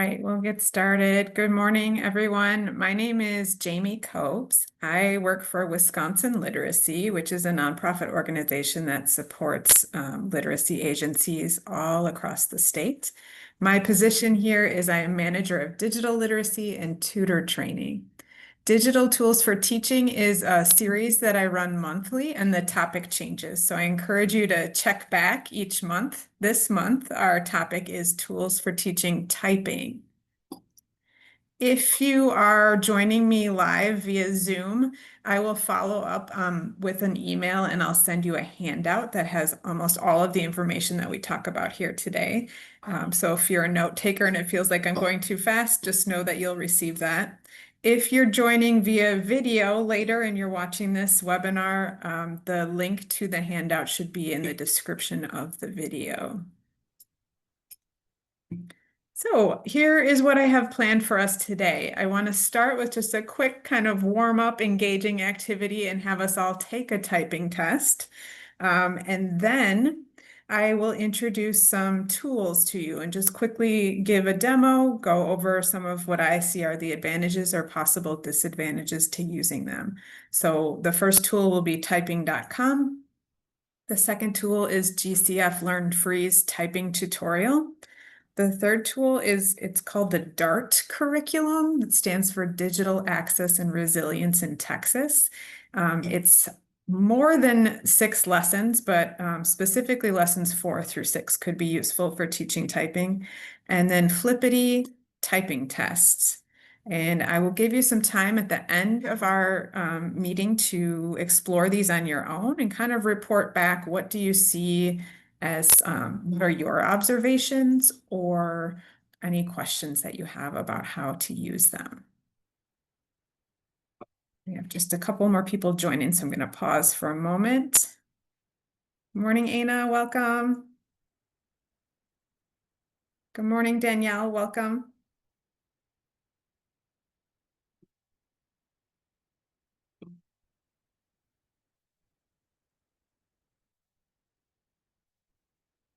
right, we'll get started. Good morning, everyone. My name is Jamie Copes. I work for Wisconsin Literacy, which is a nonprofit organization that supports literacy agencies all across the state. My position here is I am manager of digital literacy and tutor training. Digital Tools for Teaching is a series that I run monthly and the topic changes. So I encourage you to check back each month. This month, our topic is Tools for Teaching Typing. If you are joining me live via Zoom, I will follow up with an email and I'll send you a handout that has almost all of the information that we talk about here today. So if you're a note taker and it feels like I'm going too fast, just know that you'll receive that. If you're joining via video later and you're watching this webinar, the link to the handout should be in the description of the video. So here is what I have planned for us today. I want to start with just a quick kind of warm up, engaging activity and have us all take a typing test. And then I will introduce some tools to you and just quickly give a demo, go over some of what I see are the advantages or possible disadvantages to using them. So the first tool will be typing.com. The second tool is GCF Learned Free's typing tutorial. The third tool it's called the DART curriculum. It stands for Digital Access and Resilience in Texas. It's more than 6 lessons, but specifically lessons 4 through 6 could be useful for teaching typing. And then Flippity typing tests. And I will give you some time at the end of our meeting to explore these on your own and kind of report back, what do you see as what are your observations or any questions that you have about how to use them. We have just a couple more people joining, so I'm going to pause for a moment. Good morning, Aina, welcome. Good morning, Danielle, welcome.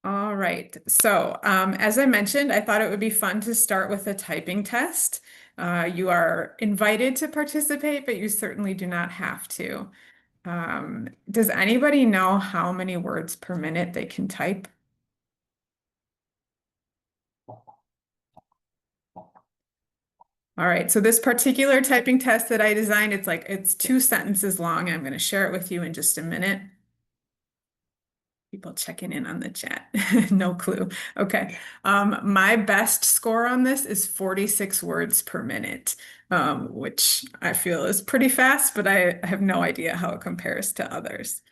All right, so as I mentioned, I thought it would be fun to start with a typing test. You are invited to participate, but you certainly do not have to. Does anybody know how many words per minute they can type? All right, so this particular typing test that I designed, it's 2 sentences long. I'm going to share it with you in just a minute. People checking in on the chat. No clue. Okay. My best score on this is 46 words per minute, which I feel is pretty fast, but I have no idea how it compares to others.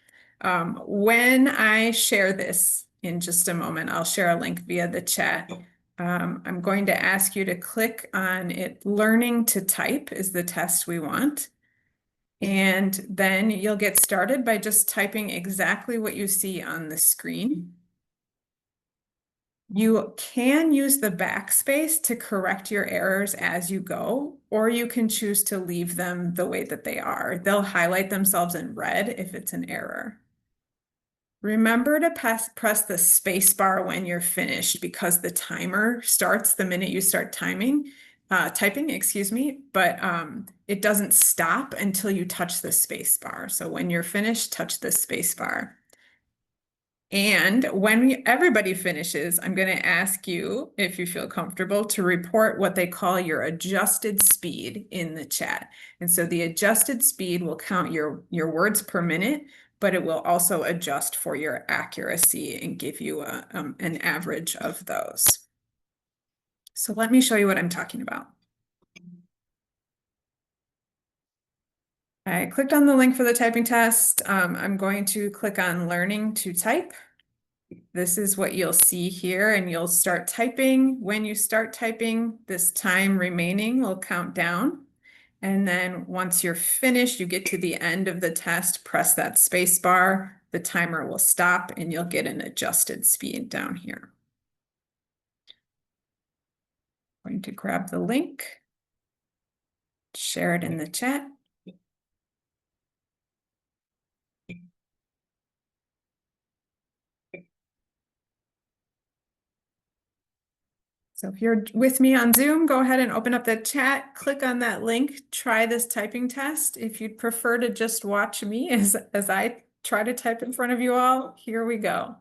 When I share this in just a moment, I'll share a link via the chat. I'm going to ask you to click on it. Learning to type is the test we want. And then you'll get started by just typing exactly what you see on the screen. You can use the backspace to correct your errors as you go, or you can choose to leave them the way that they are. They'll highlight themselves in red if it's an error. Remember to press the space bar when you're finished because the timer starts the minute you start typing, excuse me, but it doesn't stop until you touch the space bar. So when you're finished, touch the space bar. And when everybody finishes, I'm going to ask you, if you feel comfortable, to report what they call your adjusted speed in the chat. And so the adjusted speed will count your words per minute, but it will also adjust for your accuracy and give you an average of those. So let me show you what I'm talking about. I clicked on the link for the typing test. I'm going to click on Learning to Type. This is what you'll see here, and you'll start typing. When you start typing, this time remaining will count down. And then once you're finished, you get to the end of the test, press that space bar, the timer will stop, and you'll get an adjusted speed down here. I'm going to grab the link, share it in the chat. So if you're with me on Zoom, go ahead and open up the chat, click on that link, try this typing test. If you'd prefer to just watch me as I try to type in front of you all, here we go.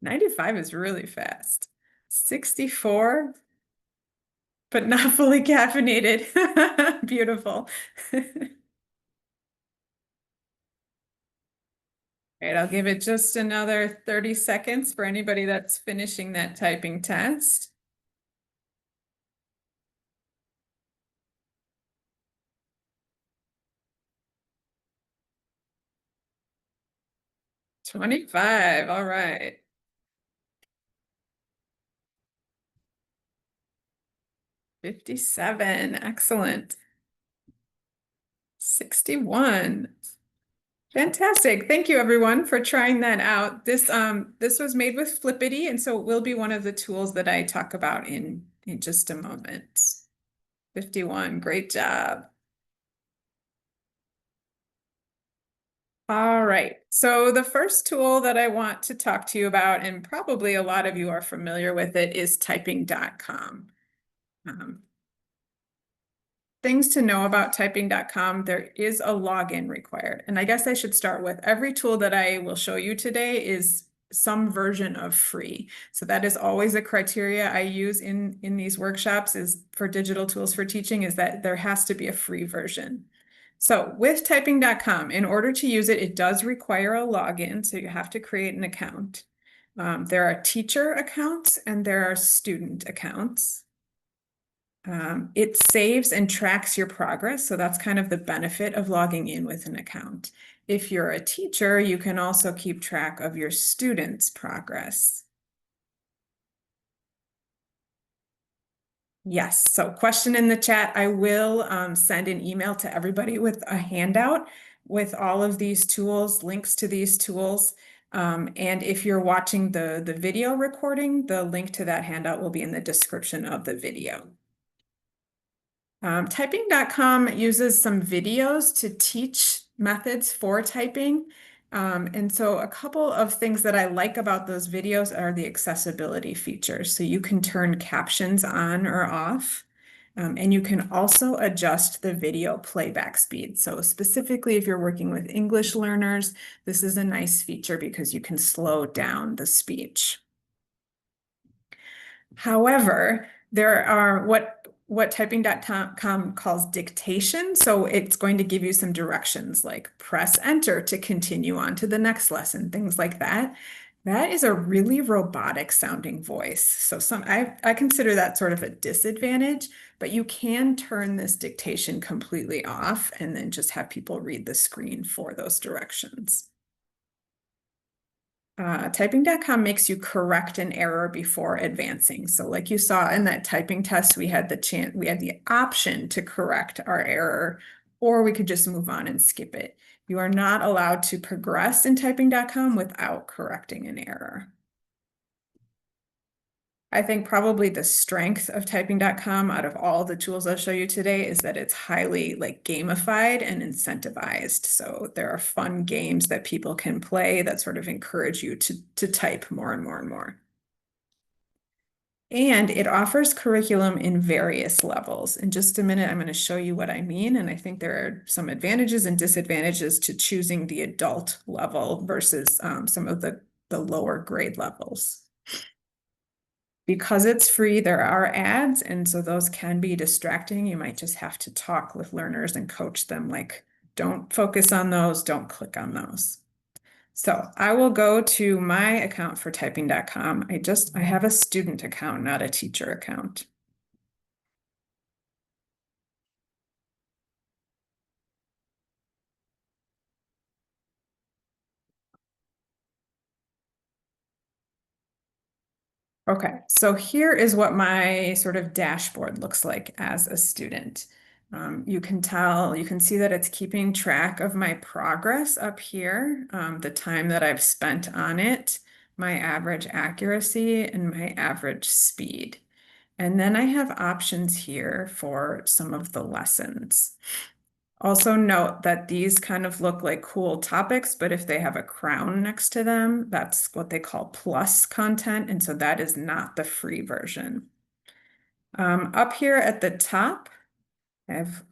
"95 is really fast. 64, but not fully caffeinated. Beautiful. Right, I'll give it just another 30 seconds for anybody that's finishing that typing test. "25, all right. "57, excellent. "61. Fantastic. Thank you everyone for trying that out. This was made with Flippity, and so it will be one of the tools that I talk about in just a moment. 51, great job. All right, so the first tool that I want to talk to you about, and probably a lot of you are familiar with it, is typing.com. Things to know about typing.com, there is a login required. And I guess I should start with every tool that I will show you today is some version of free. So that is always a criteria I use in these workshops is for digital tools for teaching is that there has to be a free version. So with typing.com, in order to use it, it does require a login. So you have to create an account. There are teacher accounts and there are student accounts. It saves and tracks your progress. So that's kind of the benefit of logging in with an account. If you're a teacher, you can also keep track of your students' progress. Yes, so question in the chat. I will send an email to everybody with a handout with all of these tools, links to these tools. And if you're watching the video recording, the link to that handout will be in the description of the video. Typing.com uses some videos to teach methods for typing. And so a couple of things that I like about those videos are the accessibility features. So you can turn captions on or off. And you can also adjust the video playback speed. So specifically if you're working with English learners, this is a nice feature because you can slow down the speech. However, there are what typing.com calls dictation. So it's going to give you some directions like press enter to continue on to the next lesson, things like that. That is a really robotic sounding voice. So I consider that sort of a disadvantage, but you can turn this dictation completely off and then just have people read the screen for those directions. Typing.com makes you correct an error before advancing. So like you saw in that typing test, we had the option to correct our error, or we could just move on and skip it. You are not allowed to progress in typing.com without correcting an error. I think probably the strength of typing.com out of all the tools I'll show you today is that it's highly like gamified and incentivized. So there are fun games that people can play that sort of encourage you to type more and more and more. And it offers curriculum in various levels. In just a minute, I'm going to show you what I mean. And I think there are some advantages and disadvantages to choosing the adult level versus some of the lower grade levels. Because it's free, there are ads, and so those can be distracting. You might just have to talk with learners and coach them like Don't focus on those, don't click on those. So I will go to my account for typing.com. I have a student account, not a teacher account. Okay, so here is what my sort of dashboard looks like as a student. You can see that it's keeping track of my progress up here, the time that I've spent on it, my average accuracy, and my average speed. And then I have options here for some of the lessons. Also note that these kind of look like cool topics, but if they have a crown next to them, that's what they call plus content. And so that is not the free version. Up here at the top, I have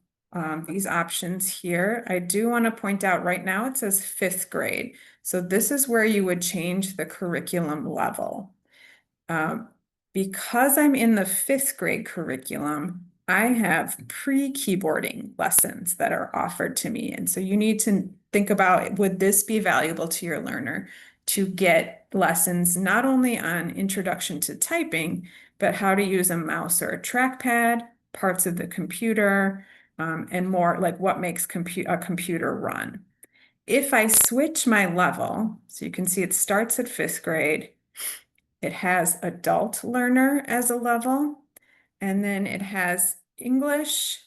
these options here. I do want to point out right now it says 5th grade. So this is where you would change the curriculum level. Because I'm in the 5th grade curriculum, I have pre-keyboarding lessons that are offered to me. And so you need to think about, would this be valuable to your learner to get lessons not only on introduction to typing, but how to use a mouse or a trackpad, parts of the computer, and more like what makes a computer run. If I switch my level, so you can see it starts at 5th grade, it has adult learner as a level, and then it has English,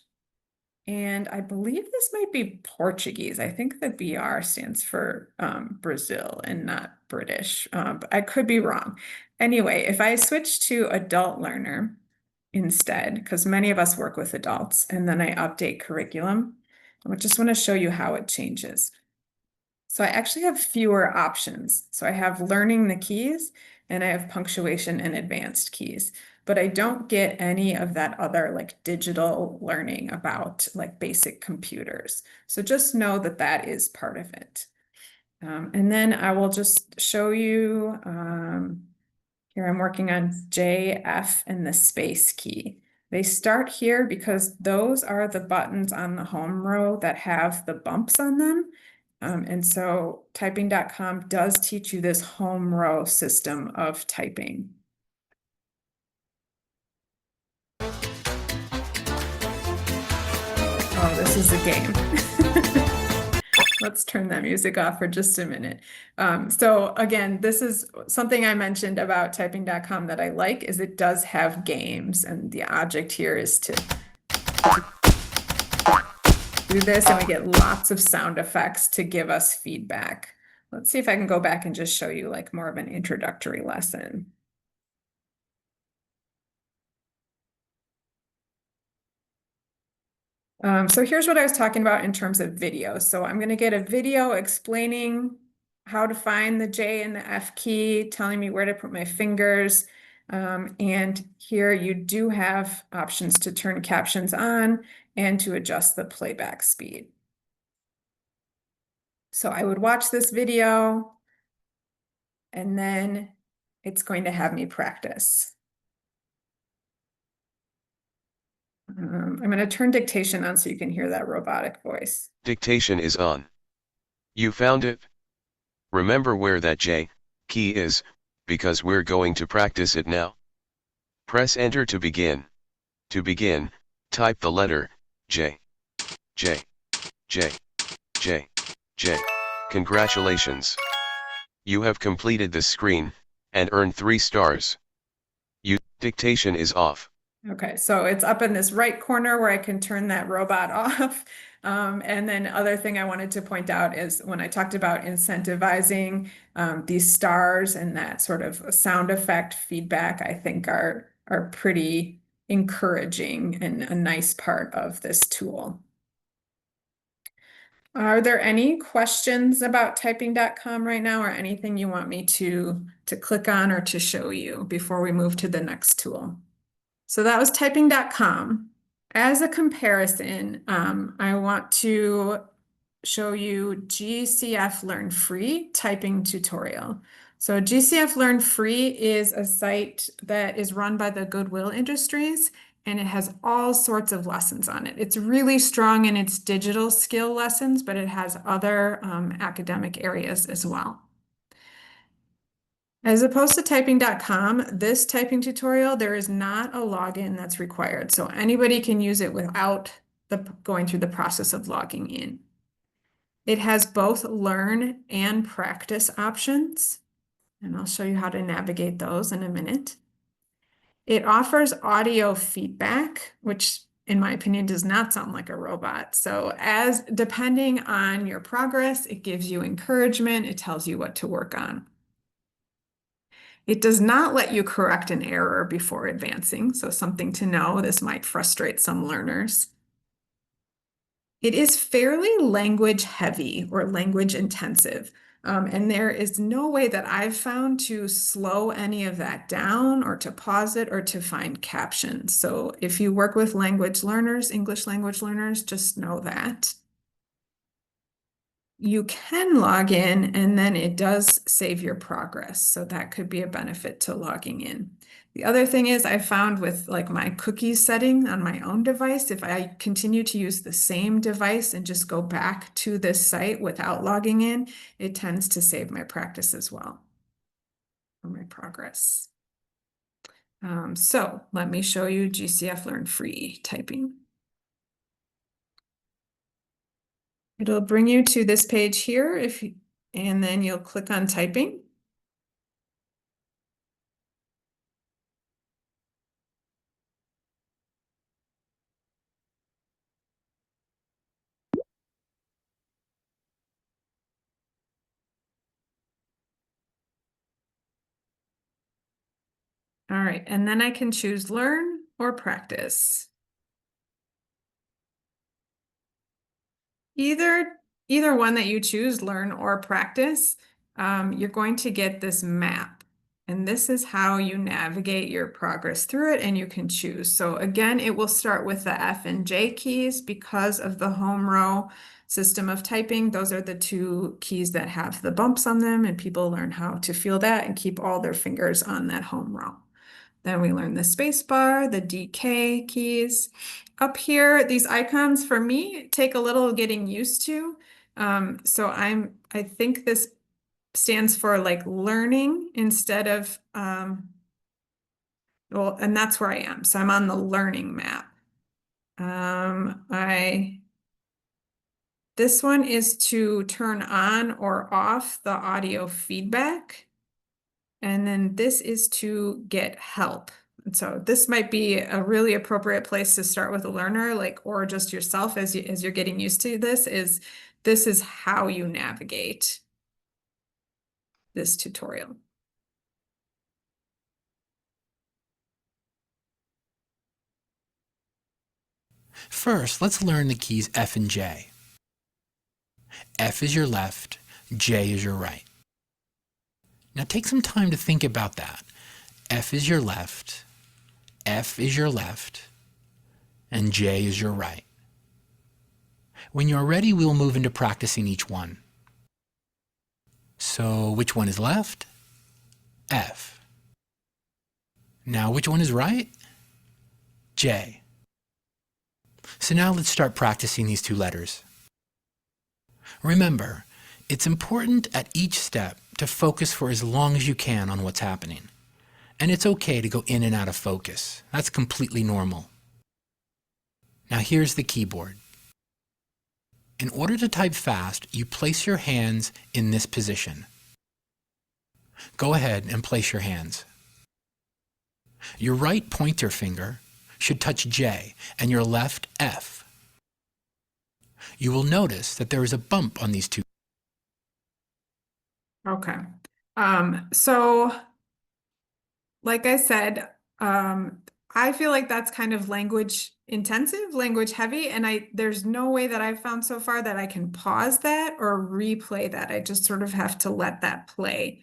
and I believe this might be Portuguese. I think the BR stands for Brazil and not British, but I could be wrong. Anyway, if I switch to adult learner instead, because many of us work with adults, and then I update curriculum, I just want to show you how it changes. So I actually have fewer options. So I have learning the keys and I have punctuation and advanced keys, but I don't get any of that other like digital learning about like basic computers. So just know that that is part of it. And then I will just show you, here I'm working on J, F, and the space key. They start here because those are the buttons on the home row that have the bumps on them. And so typing.com does teach you this home row system of typing. Oh, this is a game. Let's turn that music off for just a minute. So again, this is something I mentioned about typing.com that I like is it does have games, and the object here is to do this, and we get lots of sound effects to give us feedback. Let's see if I can go back and just show you like more of an introductory lesson. So here's what I was talking about in terms of video. So I'm going to get a video explaining how to find the J and the F key, telling me where to put my fingers. And here you do have options to turn captions on and to adjust the playback speed. So I would watch this video and then it's going to have me practice. I'm going to turn dictation on so you can hear that robotic voice. Dictation is on. You found it? Remember where that J key is, because we're going to practice it now. Press enter to begin. To begin, type the letter J. J. J. J. J. Congratulations. You have completed this screen, and earned 3 stars. Dictation is off. Okay, so it's up in this right corner where I can turn that robot off. And then other thing I wanted to point out is when I talked about incentivizing these stars and that sort of sound effect feedback, I think are pretty encouraging and a nice part of this tool. Are there any questions about typing.com right now, or anything you want me to click on or to show you before we move to the next tool? So that was typing.com. As a comparison, I want to show you GCF Learn Free typing tutorial. So GCF Learn Free is a site that is run by the Goodwill Industries, and it has all sorts of lessons on it. It's really strong in its digital skill lessons, but it has other academic areas as well. As opposed to typing.com, this typing tutorial, there is not a login that's required. So anybody can use it without going through the process of logging in. It has both learn and practice options, and I'll show you how to navigate those in a minute. It offers audio feedback, which in my opinion does not sound like a robot. So as depending on your progress, it gives you encouragement, it tells you what to work on. It does not let you correct an error before advancing, so something to know. This might frustrate some learners. It is fairly language heavy or language intensive, and there is no way that I've found to slow any of that down or to pause it or to find captions. So if you work with language learners, English language learners, just know that. You can log in and then it does save your progress. So that could be a benefit to logging in. The other thing is I found with like my cookies setting on my own device, if I continue to use the same device and just go back to this site without logging in, it tends to save my practice as well, or my progress. So let me show you GCF Learn Free typing. It'll bring you to this page here and then you'll click on typing. All right, and then I can choose learn or practice. Either one that you choose, learn or practice, you're going to get this map. And this is how you navigate your progress through it, and you can choose. So again, it will start with the F and J keys because of the home row system of typing. Those are the two keys that have the bumps on them, and people learn how to feel that and keep all their fingers on that home row. Then we learn the space bar, the DK keys. Up here, these icons for me take a little getting used to. So I think this stands for like learning instead of, well, and that's where I am. So I'm on the learning map. This one is to turn on or off the audio feedback. And then this is to get help. And so this might be a really appropriate place to start with a learner, like, or just yourself as you're getting used to this is how you navigate this tutorial. First, let's learn the keys F and J. F is your left, J is your right. Now take some time to think about that. F is your left, F is your left, and J is your right. When you're ready, we'll move into practicing each one. So which one is left? F. Now which one is right? J. So now let's start practicing these two letters. Remember, it's important at each step to focus for as long as you can on what's happening. And it's okay to go in and out of focus. That's completely normal. Now here's the keyboard. In order to type fast, you place your hands in this position. Go ahead and place your hands. Your right pointer finger should touch J and your left F. You will notice that there is a bump on these two. Okay. So like I said, I feel like that's kind of language intensive, language heavy, and there's no way that I've found so far that I can pause that or replay that. I just sort of have to let that play.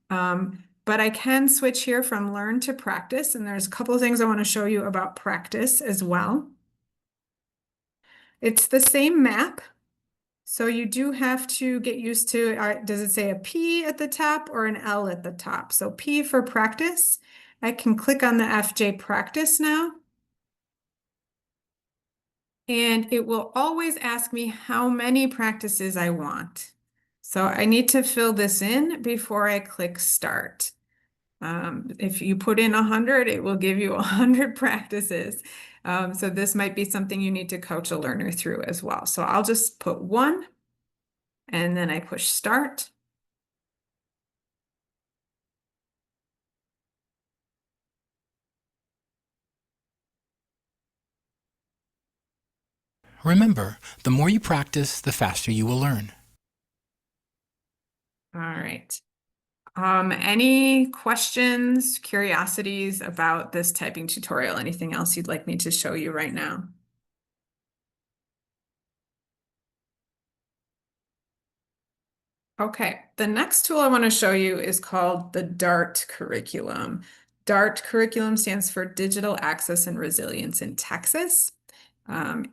But I can switch here from learn to practice, and there's a couple of things I want to show you about practice as well. It's the same map. So you do have to get used to, does it say a P at the top or an L at the top? So P for practice. I can click on the FJ practice now. And it will always ask me how many practices I want. So I need to fill this in before I click start. If you put in 100, it will give you 100 practices. So this might be something you need to coach a learner through as well. So I'll just put 1 and then I push start. Remember, the more you practice, the faster you will learn. All right. Any questions, curiosities about this typing tutorial? Anything else you'd like me to show you right now? Okay, the next tool I want to show you is called the DART curriculum. DART curriculum stands for Digital Access and Resilience in Texas.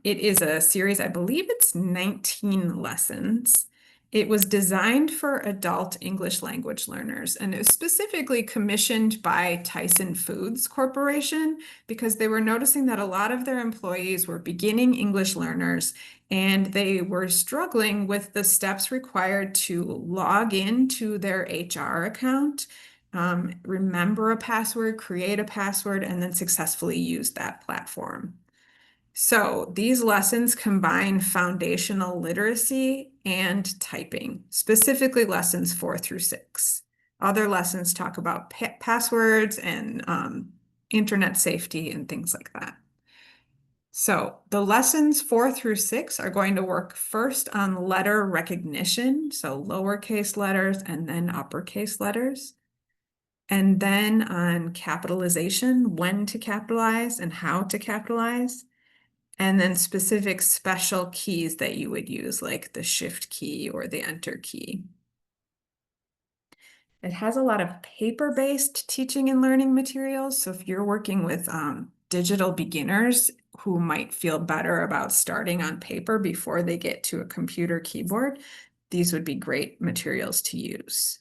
It is a series, I believe it's 19 lessons. It was designed for adult English language learners, and it was specifically commissioned by Tyson Foods Corporation because they were noticing that a lot of their employees were beginning English learners and they were struggling with the steps required to log into their HR account, remember a password, create a password, and then successfully use that platform. So these lessons combine foundational literacy and typing, specifically lessons 4 through 6. Other lessons talk about passwords and internet safety and things like that. So the lessons 4 through 6 are going to work first on letter recognition, so lowercase letters and then uppercase letters. And then on capitalization, when to capitalize and how to capitalize. And then specific special keys that you would use, like the shift key or the enter key. It has a lot of paper-based teaching and learning materials. So if you're working with digital beginners who might feel better about starting on paper before they get to a computer keyboard, these would be great materials to use.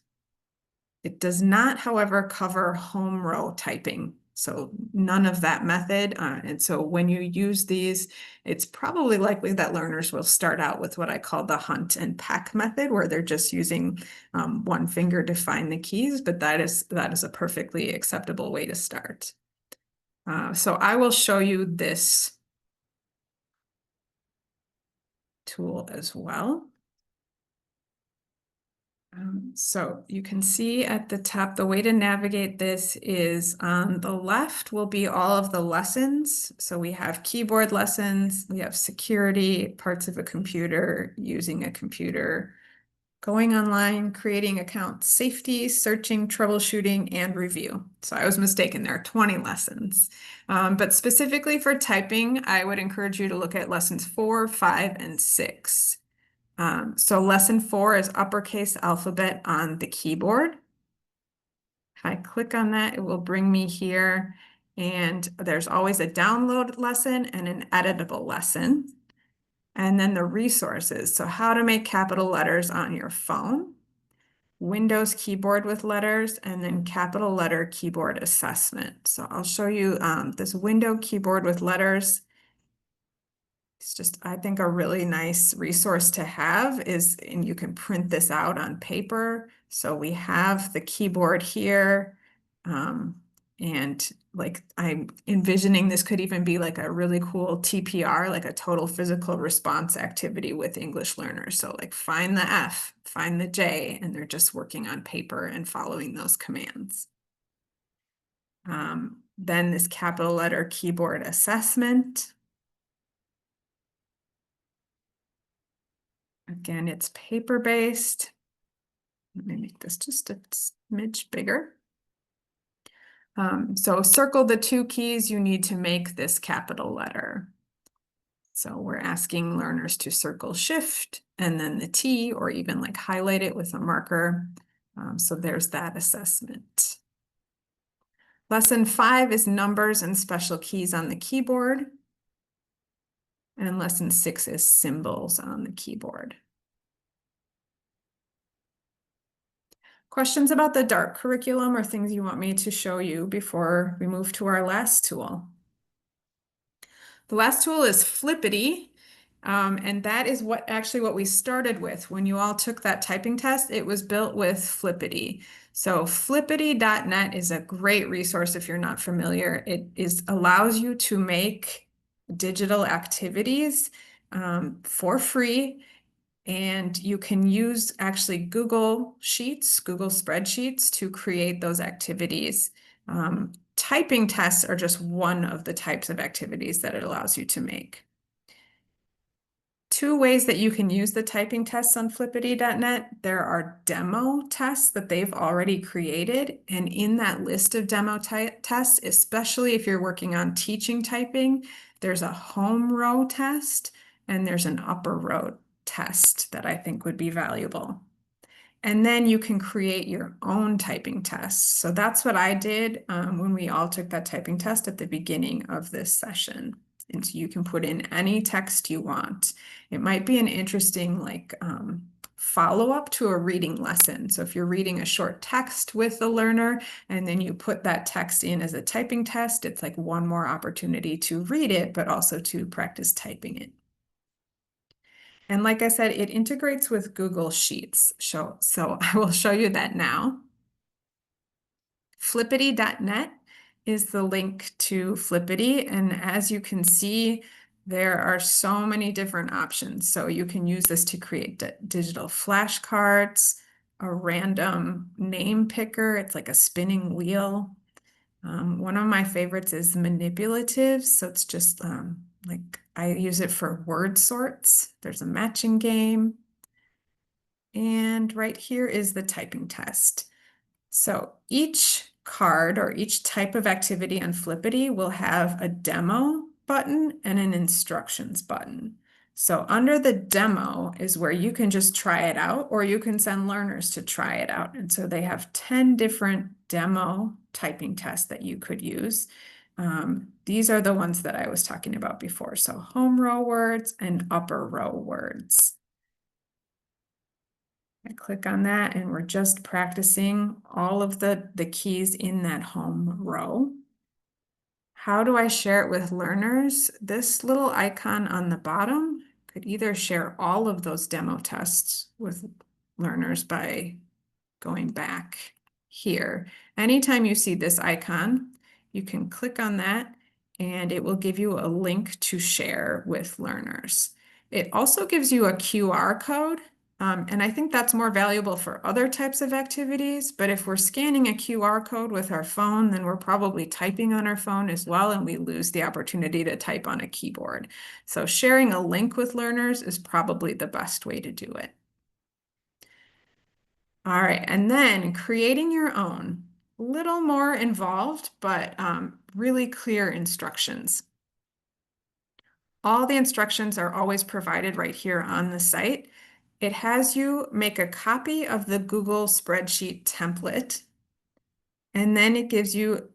It does not, however, cover home row typing. So none of that method. And so when you use these, it's probably likely that learners will start out with what I call the hunt and peck method, where they're just using one finger to find the keys, but that is a perfectly acceptable way to start. So I will show you this tool as well. So you can see at the top, the way to navigate this is on the left will be all of the lessons. So we have keyboard lessons, we have security, parts of a computer, using a computer, going online, creating accounts, safety, searching, troubleshooting, and review. So I was mistaken, there are 20 lessons. But specifically for typing, I would encourage you to look at lessons 4, 5, and 6. So lesson 4 is uppercase alphabet on the keyboard. If I click on that, it will bring me here, and there's always a download lesson and an editable lesson. And then the resources. So how to make capital letters on your phone, Windows keyboard with letters, and then capital letter keyboard assessment. So I'll show you this window keyboard with letters. It's just, I think, a really nice resource to have is, and you can print this out on paper. So we have the keyboard here. And like I'm envisioning this could even be like a really cool TPR, like a total physical response activity with English learners. So like find the F, find the J, and they're just working on paper and following those commands. Then this capital letter keyboard assessment. Again, it's paper-based. Let me make this just a smidge bigger. So circle the 2 keys you need to make this capital letter. So we're asking learners to circle shift and then the T, or even like highlight it with a marker. So there's that assessment. Lesson 5 is numbers and special keys on the keyboard. And lesson 6 is symbols on the keyboard. Questions about the DART curriculum or things you want me to show you before we move to our last tool? The last tool is Flippity. And that is what we started with. When you all took that typing test, it was built with Flippity. So flippity.net is a great resource if you're not familiar. It allows you to make digital activities for free. And you can use actually Google Sheets, Google Spreadsheets to create those activities. Typing tests are just one of the types of activities that it allows you to make. Two ways that you can use the typing tests on flippity.net. There are demo tests that they've already created. And in that list of demo tests, especially if you're working on teaching typing, there's a home row test and there's an upper row test that I think would be valuable. And then you can create your own typing tests. So that's what I did when we all took that typing test at the beginning of this session. And so you can put in any text you want. It might be an interesting follow-up to a reading lesson. So if you're reading a short text with the learner and then you put that text in as a typing test, it's like one more opportunity to read it, but also to practice typing it. And like I said, it integrates with Google Sheets. So I will show you that now. Flippity.net is the link to Flippity. And as you can see, there are so many different options. So you can use this to create digital flashcards, a random name picker. It's like a spinning wheel. One of my favorites is manipulative. So it's just like I use it for word sorts. There's a matching game. And right here is the typing test. So each card or each type of activity on Flippity will have a demo button and an instructions button. So under the demo is where you can just try it out, or you can send learners to try it out. And so they have 10 different demo typing tests that you could use. These are the ones that I was talking about before. So home row words and upper row words. I click on that and we're just practicing all of the keys in that home row. How do I share it with learners? This little icon on the bottom could either share all of those demo tests with learners by going back here. Anytime you see this icon, you can click on that and it will give you a link to share with learners. It also gives you a QR code. And I think that's more valuable for other types of activities. But if we're scanning a QR code with our phone, then we're probably typing on our phone as well, and we lose the opportunity to type on a keyboard. So sharing a link with learners is probably the best way to do it. All right, and then creating your own. A little more involved, but really clear instructions. All the instructions are always provided right here on the site. It has you make a copy of the Google spreadsheet template, and then it gives you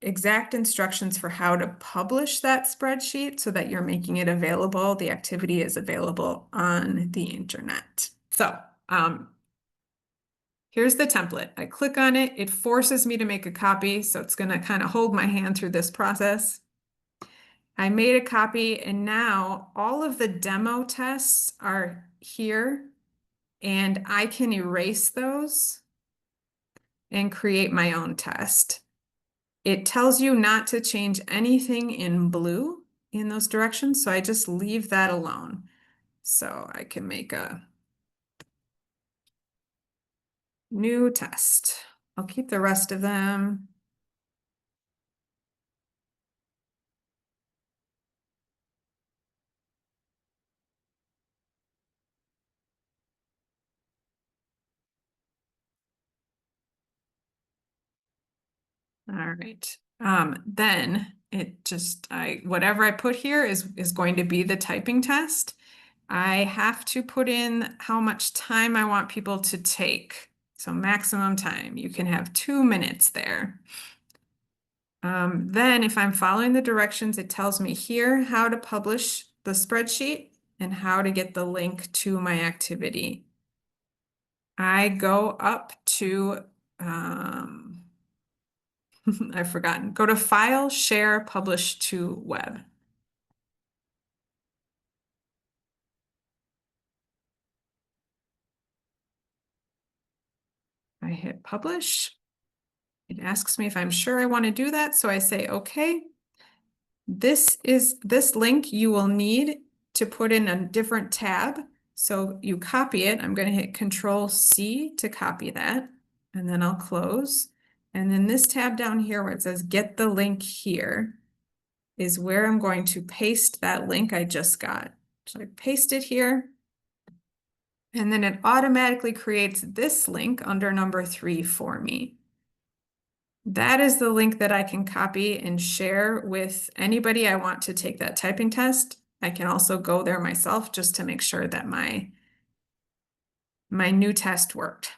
exact instructions for how to publish that spreadsheet so that you're making it available. The activity is available on the internet. So here's the template. I click on it. It forces me to make a copy, so it's going to kind of hold my hand through this process. I made a copy, and now all of the demo tests are here, and I can erase those and create my own test. It tells you not to change anything in blue in those directions, so I just leave that alone. So I can make a new test. I'll keep the rest of them. All right. Then whatever I put here is going to be the typing test. I have to put in how much time I want people to take. So maximum time, you can have 2 minutes there. Then if I'm following the directions, it tells me here how to publish the spreadsheet and how to get the link to my activity. I go up to, I've forgotten, go to File, Share, Publish to Web. I hit publish. It asks me if I'm sure I want to do that, so I say okay. This link you will need to put in a different tab. So you copy it. I'm going to hit Control C to copy that, and then I'll close. And then this tab down here where it says get the link here is where I'm going to paste that link I just got. So I paste it here. And then it automatically creates this link under number 3 for me. That is the link that I can copy and share with anybody I want to take that typing test. I can also go there myself just to make sure that my new test worked.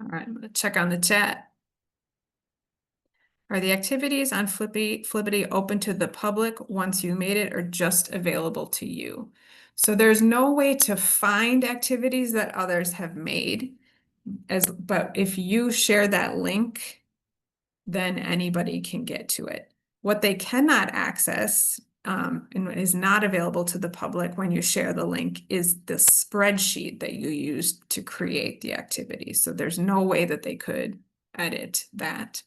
All right, I'm gonna check on the chat. Are the activities on Flippity open to the public once you made it or just available to you? So there's no way to find activities that others have made, but if you share that link, then anybody can get to it. What they cannot access and is not available to the public when you share the link is the spreadsheet that you used to create the activity. So there's no way that they could edit that.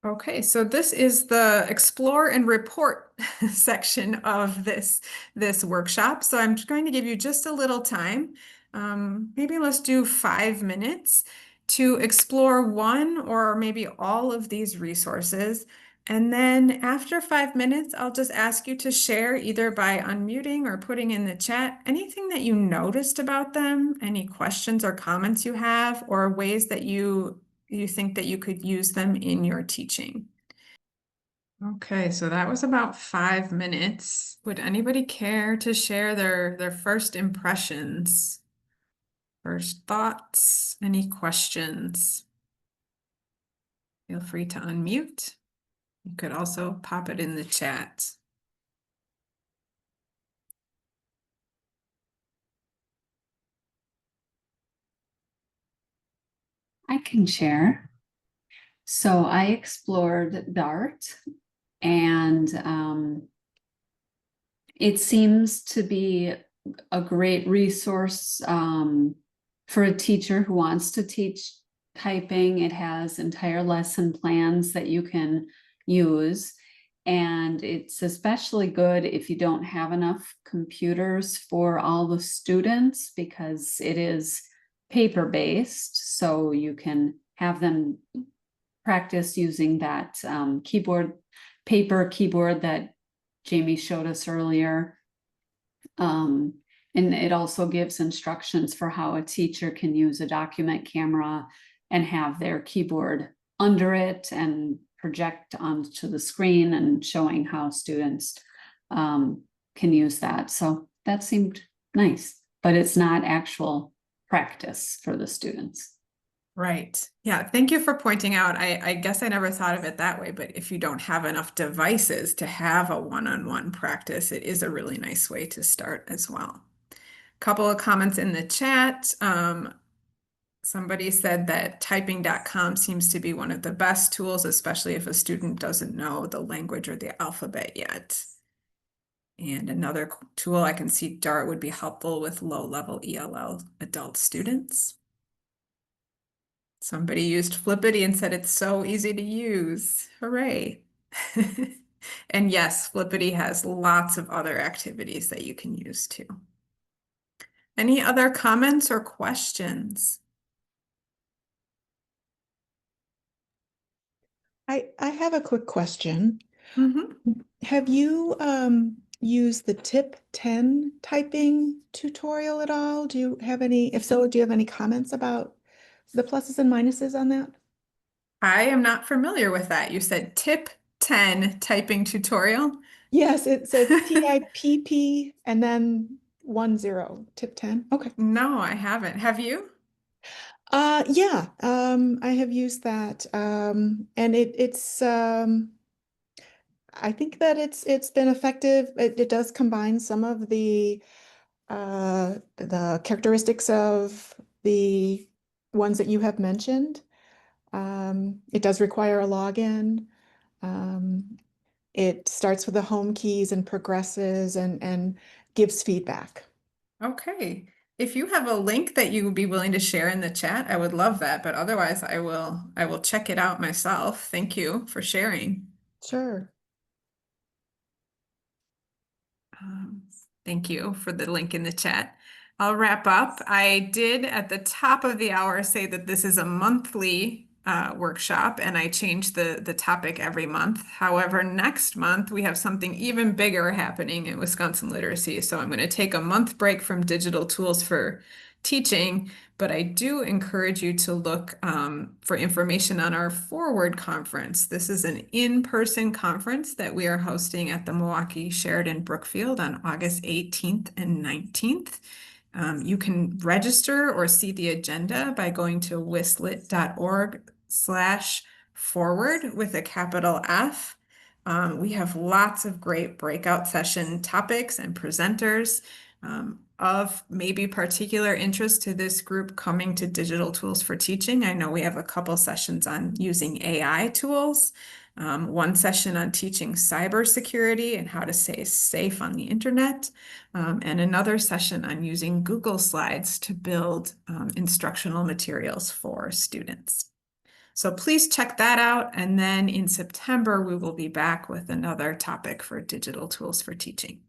Okay, so this is the explore and report section of this workshop. So I'm going to give you just a little time. Maybe let's do 5 minutes to explore one or maybe all of these resources. And then after 5 minutes, I'll just ask you to share either by unmuting or putting in the chat anything that you noticed about them, any questions or comments you have, or ways that you think that you could use them in your teaching. Okay, so that was about 5 minutes. Would anybody care to share their first impressions? First thoughts? Any questions? Feel free to unmute. You could also pop it in the chat. I can share. So I explored Dart, and it seems to be a great resource for a teacher who wants to teach typing. It has entire lesson plans that you can use. And it's especially good if you don't have enough computers for all the students, because it is paper-based, so you can have them practice using that paper keyboard that Jamie showed us earlier. And it also gives instructions for how a teacher can use a document camera and have their keyboard under it and project onto the screen and showing how students can use that. So that seemed nice, but it's not actual practice for the students. Right. Yeah. Thank you for pointing out. I guess I never thought of it that way, but if you don't have enough devices to have a one-on-one practice, it is a really nice way to start as well. Couple of comments in the chat. Somebody said that typing.com seems to be one of the best tools, especially if a student doesn't know the language or the alphabet yet. And another tool I can see, Dart, would be helpful with low-level ELL adult students. Somebody used Flippity and said it's so easy to use. Hooray. And yes, Flippity has lots of other activities that you can use too. Any other comments or questions? I have a quick question. Mm-hmm. Have you used the tip 10 typing tutorial at all? Do you have any, if so, do you have any comments about the pluses and minuses on that? I am not familiar with that. You said tip 10 typing tutorial. Yes, it says TIPP and then 10, tip 10. Okay. No, I haven't. Have you? Yeah, I have used that. And it's I think that it's been effective. It does combine some of the characteristics of the ones that you have mentioned. It does require a login. It starts with the home keys and progresses and gives feedback. Okay. If you have a link that you would be willing to share in the chat, I would love that. But otherwise, I will check it out myself. Thank you for sharing. Sure. Um, Thank you for the link in the chat. I'll wrap up. I did at the top of the hour say that this is a monthly workshop, and I change the topic every month. However, next month we have something even bigger happening in Wisconsin literacy. So I'm going to take a month break from digital tools for teaching, but I do encourage you to look for information on our Forward conference. This is an in-person conference that we are hosting at the Milwaukee Sheridan Brookfield on August 18th and 19th. You can register or see the agenda by going to wislit.org/forward with a capital F. We have lots of great breakout session topics and presenters of maybe particular interest to this group coming to digital tools for teaching. I know we have a couple sessions on using AI tools, one session on teaching cybersecurity and how to stay safe on the internet, and another session on using Google Slides to build instructional materials for students. So please check that out. And then in September, we will be back with another topic for digital tools for teaching.